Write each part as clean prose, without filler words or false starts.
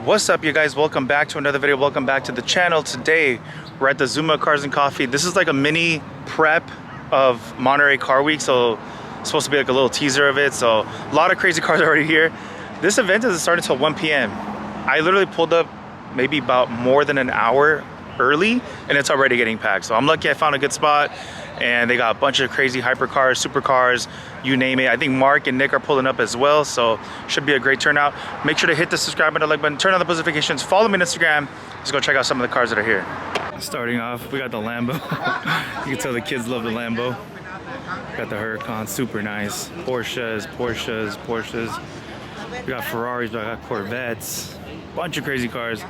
What's up, you guys? Welcome back to another video. Welcome back to the channel. Today we're at the Zuma Cars and Coffee. This is like a mini prep of Monterey Car Week, so it's supposed to be like a little teaser of it. So a lot of crazy cars already here. This event doesn't start until 1 p.m. I literally pulled up maybe about more than an hour early and it's already getting packed. So I'm lucky I found a good spot, and they got a bunch of crazy hypercars, supercars, you name it. I think Mark and Nick are pulling up as well, so should be a great turnout. Make sure to hit the subscribe button, like button, turn on the notifications, follow me on Instagram. Let's go check out some of the cars that are here. Starting off, we got the Lambo. You can tell the kids love the Lambo. Got the Huracan, super nice. Porsches. We got Ferraris, we got Corvettes. Bunch of crazy cars.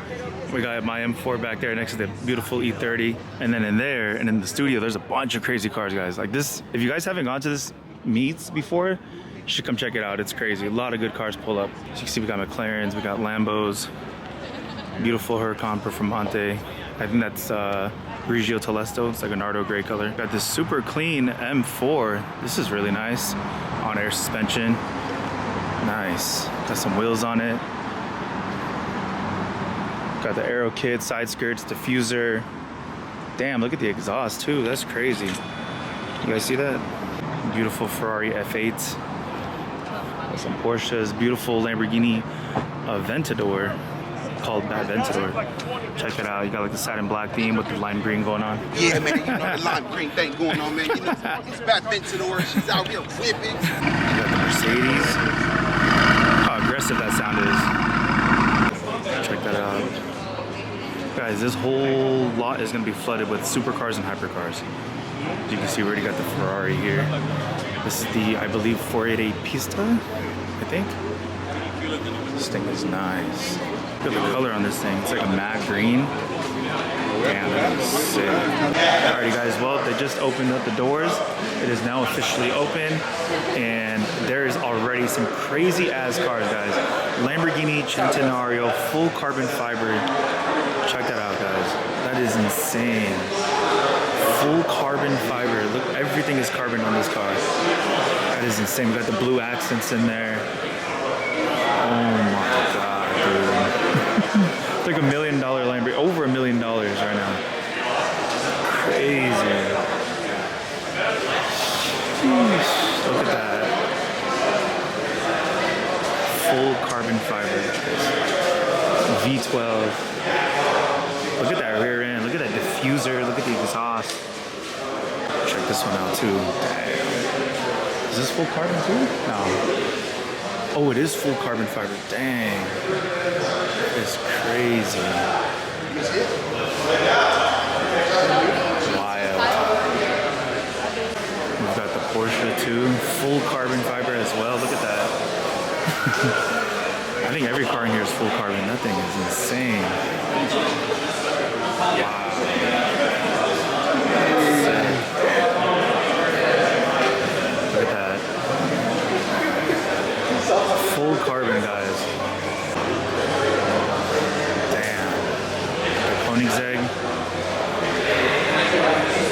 We got my M4 back there next to the beautiful E30, and then in there and in the studio there's a bunch of crazy cars, guys. Like this, if you guys haven't gone to this meets before, you should come check it out. It's crazy. A lot of good cars pull up. As you can see, we got McLarens, we got Lambos, beautiful Huracan Performante. I think that's Grigio Telesto. It's like a Nardo gray color. Got this super clean M4. This is really nice. On air suspension. Nice. Got some wheels on it. Got the aero kit, side skirts, diffuser. Damn, look at the exhaust too. That's crazy. You guys see that? Beautiful Ferrari F8. Got some Porsches. Beautiful Lamborghini Aventador, called Bad Aventador. Check it out. You got like the satin black theme with the lime green going on. Yeah, man. You know the lime green thing going on, man. You know, it's Bad Aventador. She's out here whipping. You got the Mercedes. How aggressive that sound is. Check that out. Guys, this whole lot is going to be flooded with supercars and hypercars. As you can see, we already got the Ferrari here. This is the, I believe, 488 Pista, I think. This thing is nice. Look at the color on this thing. It's like a matte green. Damn, that is sick. Alrighty, guys, well, they just opened up the doors. It is now officially open, and there is already some crazy ass cars, guys. Lamborghini Centenario, full carbon fiber. Check that out, guys. That is insane. Full carbon fiber. Look, everything is carbon on this car. That is insane. We got the blue accents in there. Oh my god, dude. It's like $1 million Lamborghini. Over $1 million right now. Crazy. Sheesh. Look at that. Full carbon fiber, guys. V12. Look at that rear end. Look at that diffuser. Look at the exhaust. Check this one out too. Damn. Is this full carbon too? No. Oh, it is full carbon fiber. Dang. It's crazy. Wild. We've got the Porsche too. Full carbon fiber as well. Look at that. I think every car in here is full carbon. That thing is insane. Wow. Look at that. Full carbon, guys. Damn. The Koenigsegg.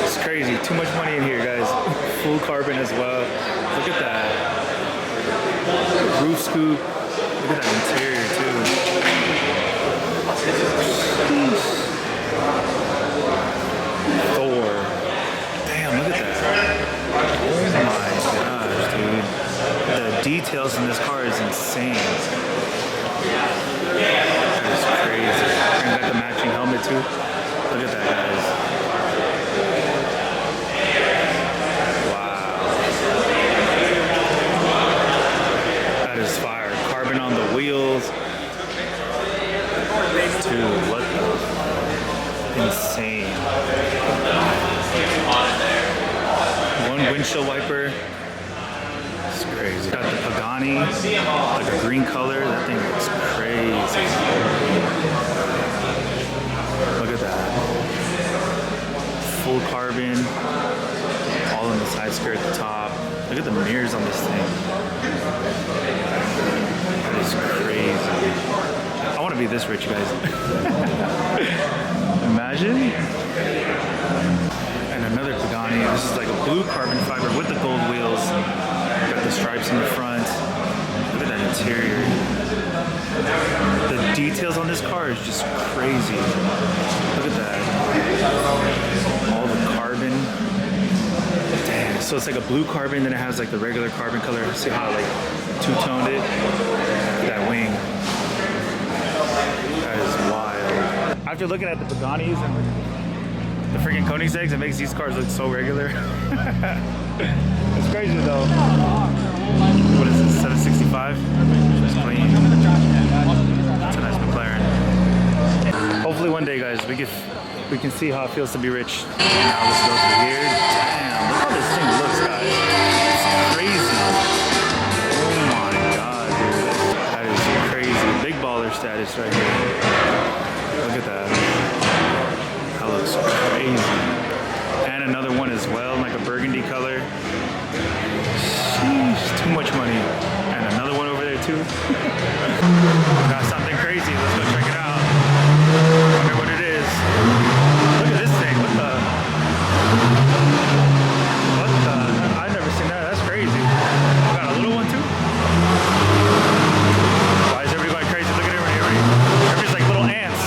It's crazy. Too much money in here, guys. Full carbon as well. Look at that. Roof scoop. Look at that interior too. Thor. Damn, look at that. Oh my gosh, dude. The details in this car is insane. That is crazy. And got the matching helmet too. Look at that, guys. Wow. That is fire. Carbon on the wheels. Dude, what the? Insane. One windshield wiper. It's crazy. Got the Pagani, like a green color. That thing looks crazy. Look at that. Full carbon. All in the side skirt at the top. Look at the mirrors on this thing. That is crazy. I want to be this rich, you guys. Imagine. And another Pagani. This is like a blue carbon fiber with the gold wheels. Got the stripes in the front. Look at that interior. The details on this car is just crazy. Look at that. All the carbon. Damn. So it's like a blue carbon, then it has like the regular carbon color. See how I like two-toned it? Look at that wing. That is wild. After looking at the Pagani's and the freaking Koenigsegg's, it makes these cars look so regular. It's crazy though. What is this, 765? It's clean. It's a nice McLaren. Hopefully one day, guys, we can see how it feels to be rich. Now let's go through here. Damn, look how this thing looks, guys. It's crazy. Oh my god, dude. That is crazy. Big baller status right here. Look at that. That looks crazy. And another one as well, like a burgundy color. Sheesh, too much money. And another one over there too. Got something crazy. Let's go check it out. Wonder what it is. Look at this thing. What the? I've never seen that. That's crazy. Got a little one too. Why is everybody going crazy? Look at everybody. Everybody's like little ants.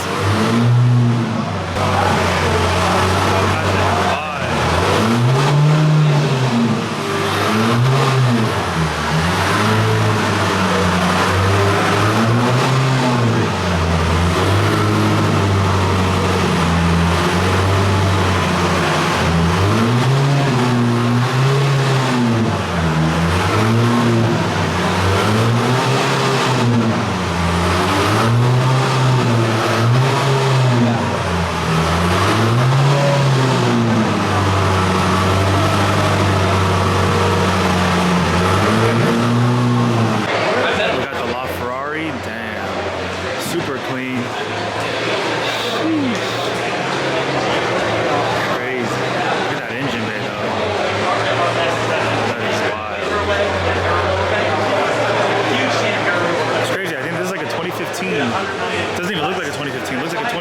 Doesn't even look like a 2015. It looks like a 25.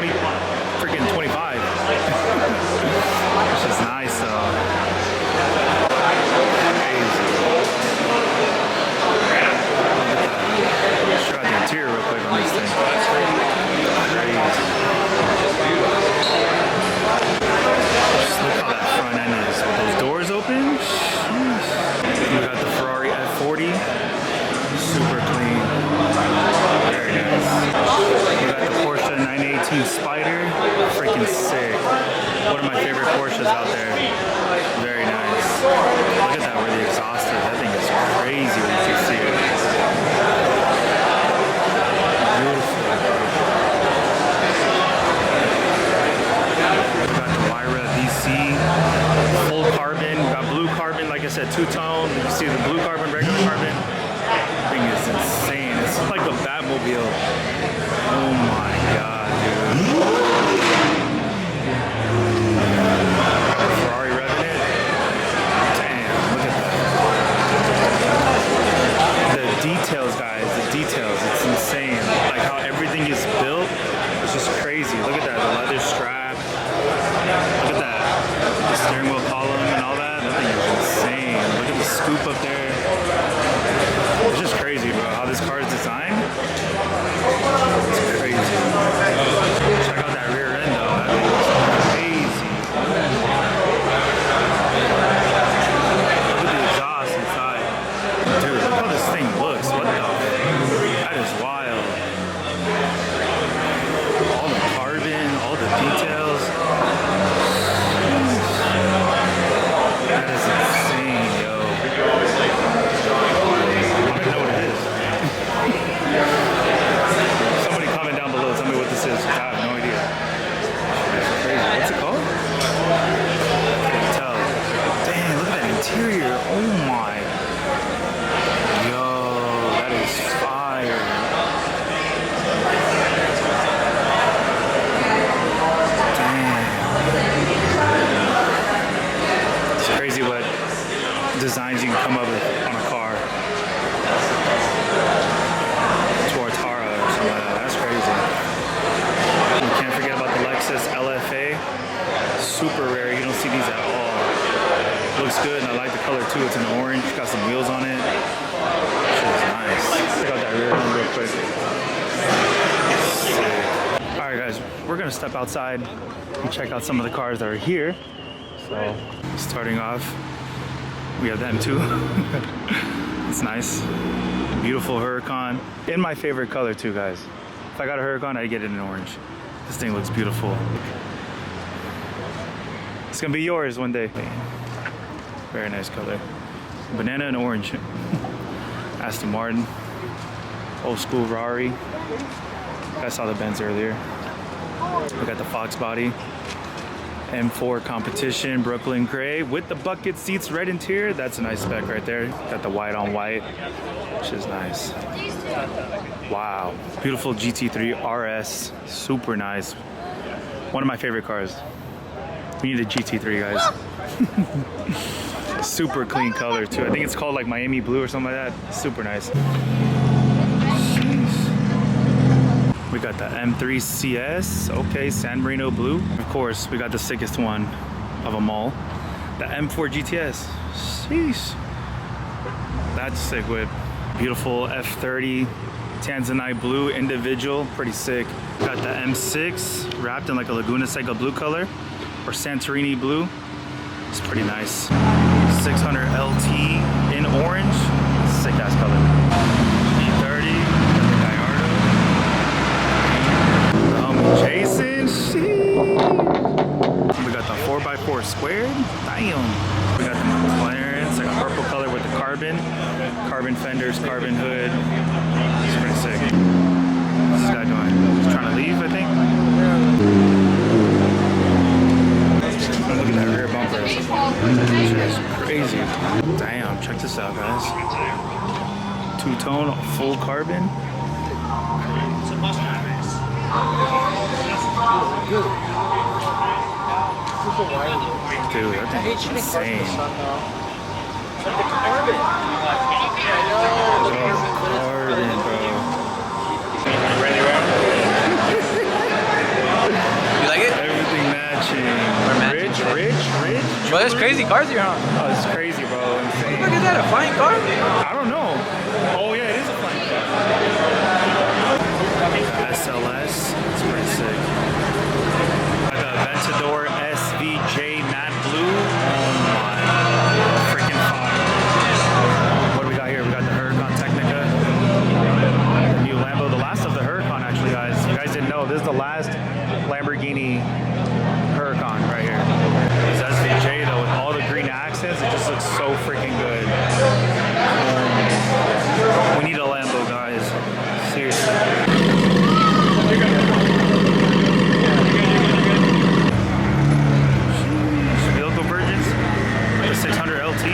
Which is nice though. Crazy. Let's try the interior real quick on this thing. Crazy. Just look how that front end is. With those doors open. We got the Ferrari F40. Super clean. Very nice. We got the Porsche 918 Spider. Freaking sick. One of my favorite Porsches out there. Very nice. Look at that, where the exhaust is. That thing is crazy when you see it. Beautiful. We got the Lyra VC. Full carbon. We got blue carbon, like I said, two-tone. You see the blue carbon, regular carbon. Thing is insane. It's like a Batmobile. Oh my god, dude. Ferrari revving it. Damn, look at that. The details, guys, the details. It's insane. Like how everything is built. It's just crazy. Look at that, the leather strap. Look at that. The steering wheel column and all that. That thing is insane. Look at the scoop up there. It's just crazy, bro, how this car is designed. It's crazy. Check out that rear end, though. That thing is crazy. Look at the exhaust inside. Dude, look how this thing looks. What the? That is wild. All the carbon, all the details. That is insane, yo. Somebody comment down below, tell me what this is, because I have no idea. It's crazy. What's it called? Can't tell. Damn, look at that interior. Oh my. Yo, that is fire. Damn. It's crazy what designs you can come up with on a car. Can't forget about the Lexus LFA. Super rare. You don't see these at all. Looks good, and I like the color too. It's an orange. Got some wheels on it. Shit's nice. Check out that rear end real quick. guys, we're gonna step outside and check out some of the cars that are here. So, starting off, we have the M2. It's nice. Beautiful Huracan. In my favorite color too, guys. If I got a Huracan, I'd get it in orange. This thing looks beautiful. It's gonna be yours one day. Very nice color. Banana and orange. Aston Martin. Old school Rari. I saw the Benz earlier. We got the Fox body. M4 competition, Brooklyn gray with the bucket seats, red interior. That's a nice spec right there. Got the white on white, which is nice. Wow, beautiful GT3 RS, super nice. One of my favorite cars. We need a GT3, guys. Super clean color too. I think it's called like Miami Blue or something like that. Super nice. We got the M3 CS, okay, San Marino blue. Of course, we got the sickest one of them all, the M4 GTS. Sheesh. That's sick whip. Beautiful F30 Tanzanite blue individual, pretty sick. Got the M6 wrapped in like a Laguna Seca blue color or Santorini blue. It's pretty nice. 600 LT in orange, sick ass color. E30. Jason, shit. We got the 4x4 squared. Damn. We got the McLaren, like a purple color with the carbon fenders, carbon hood. It's pretty sick. What's this guy doing? He's trying to leave, I think. Look at that rear bumper. Shit is crazy. Damn, check this out, guys. Two-tone, full carbon. Dude, that thing's insane. Carbon, bro. You like it? Everything matching. Rich. Bro, that's crazy cars you're on. Oh, it's crazy, bro. Insane. Look at that, a flying car? I don't know. Oh, yeah, it is a flying car. SLS, it's pretty sick. Got the Aventador SVJ matte blue. Oh my freaking fire. What do we got here? We got the Huracan Technica. The new Lambo, the last of the Huracan actually, guys. You guys didn't know, this is the last Lamborghini Huracan right here. This SVJ though, with all the green accents, it just looks so freaking good. We need a Lambo, guys. Seriously. Wheel convergence, the 600 LT.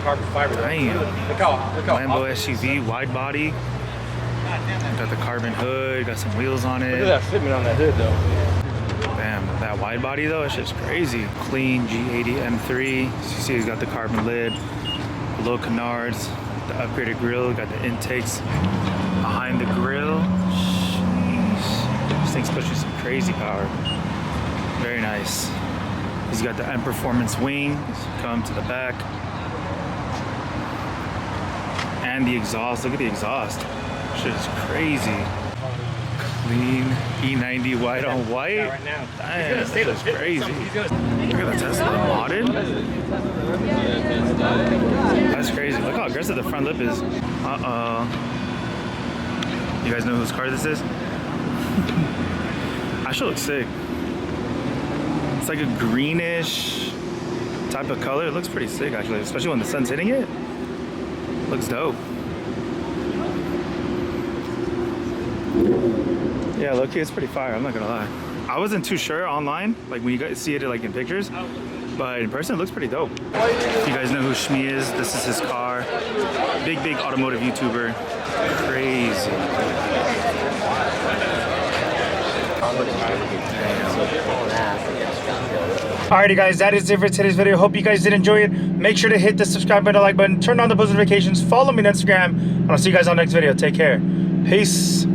Carbon fiber. Damn. Look how Lambo SUV, wide body. Got the carbon hood, got some wheels on it. Look at that fitment on that hood though. Damn, that wide body though, it's just crazy. Clean G80 M3. So you see he's got the carbon lid, the low canards, the upgraded grille, got the intakes behind the grill. Jeez. This thing's pushing some crazy power. Very nice. He's got the M Performance wing, come to the back. And the exhaust, look at the exhaust. Shit is crazy. Clean E90 white on white. Right now. Damn, that's just crazy. Look at the Tesla modded. That's crazy. Look how aggressive the front lip is. You guys know whose car this is? Actually looks sick. It's like a greenish type of color. It looks pretty sick actually, especially when the sun's hitting it. Looks dope. Yeah, low-key, it's pretty fire, I'm not gonna lie. I wasn't too sure online, like when you guys see it like in pictures, but in person it looks pretty dope. If you guys know who Shmi is, this is his car. Big automotive YouTuber. Crazy. Alrighty guys, that is it for today's video. Hope you guys did enjoy it. Make sure to hit the subscribe button, like button, turn on the post notifications, follow me on Instagram, and I'll see you guys on the next video. Take care. Peace.